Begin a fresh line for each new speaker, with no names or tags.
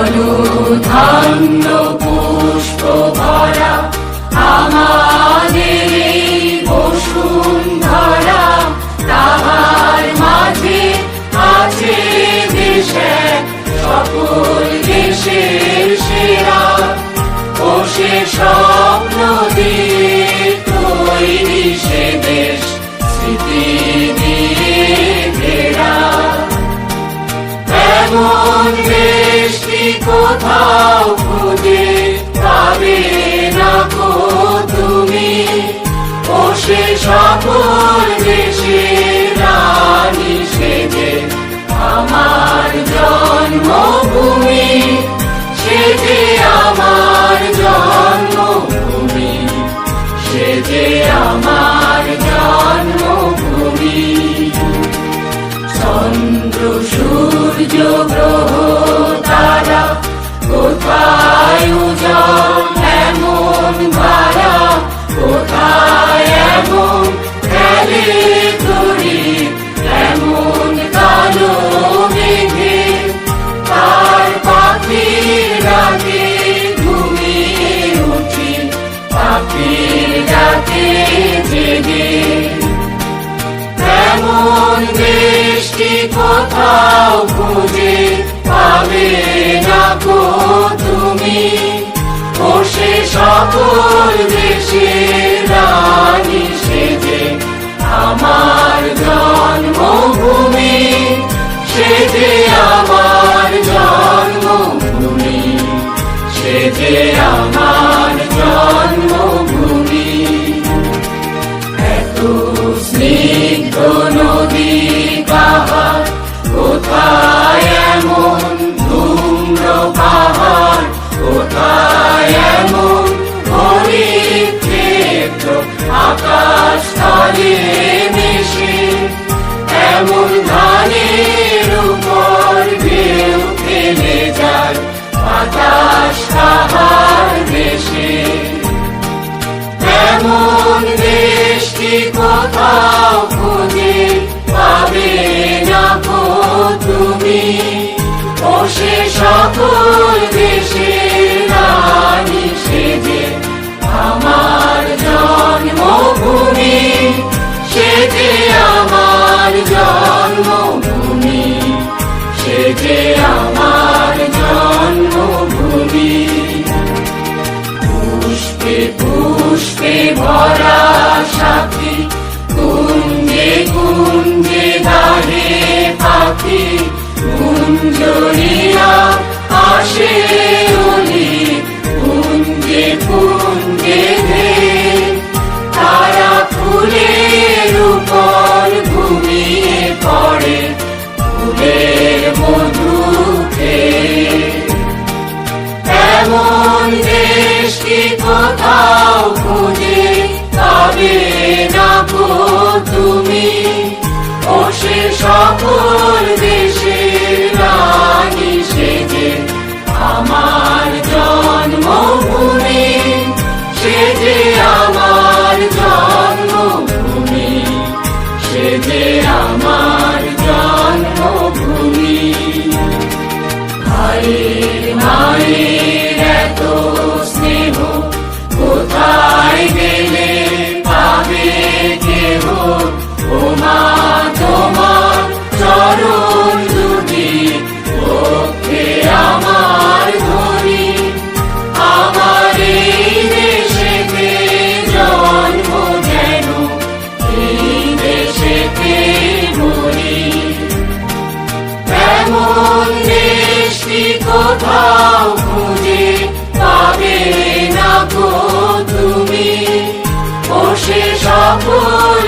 ধন্য পুষ্প ভরা আমাদের এই বসুন্ধরা, তাহার মাঝে আছে দেশ এক, সকল দেশের সেরা। ও সে স্বপ্ন দিয়ে তৈরি সে দেশ, স্মৃতি দিয়ে ঘেরা। এমন দেশটি কোথাও খুঁজে পাবে না গো তুমি। ও সে সকল দেশের রানী সেজে আমার জন্মভূমি, সেজে আমার জন্মভূমি, সেজে আমার জন্মভূমি। চন্দ্র সূর্য গ্রহ তারা কোথায় উজ্জ্বল এমন ধারা, কোথায় এমন খেলে তরি এমন কালো মেঘে। তার পাখির ডাকে ঘুমিয়ে উঠি, পাখির ডাকে জেগে। এমন দেশটি কোথাও খুঁজে পাবে না গো তুমি। ও সে সকল দেশের রানী সেজে আমার জন্মভূমি, সেজে আমার জন্মভূমি, সেজে আমার জন্মভূমি। এত স্নিগ্ধ নদী পাহাড়, কোথায় এমন ধূম্র পাহাড়, কোথায় এমন হরিৎ ক্ষেত্র আকাশ তলে মিশে। এমন ধানের উপর ঢেউ খেলে যায় বাতাস তাহার দেশে। এমন দেশটি কোথাও খুঁজে পাবে না গো তুমি। ও সে সকল দেশের রানী সেজে আমার জন্মভূমি, সেজে আমার জন্মভূমি, সেজে আমার জন্মভূমি। পুষ্পে পুষ্পে ভরা সাথী, কুঞ্জে কুঞ্জে গাহে পাখি। কুঞ্জরিয়া আসে অলি, কুঞ্জে কুঞ্জে ধে। তারা ফুলের উপর ঘুমিয়ে পড়ে, ফুলের মধু খেয়ে। এমন দেশটি কোথাও খুঁজে পাবে না গো তুমি। ও সে সকল দেশের রানী সেজে আমার জন্মভূমি, সেজে আমার জন্মভূমি, সেজে আমার জন্মভূমি। ভাইয়ের মায়ের এত স্নেহ কোথায় গেলে পাবে কেহ। ও মা তোমার চরণ দুটি পক্ষে আমার ধরি। আমার এই দেশেতে জন্ম যেন এই দেশেতে মরি। এমন দেশটি কোথাও খুঁজে পাবে না গো তুমি। ও সে সকল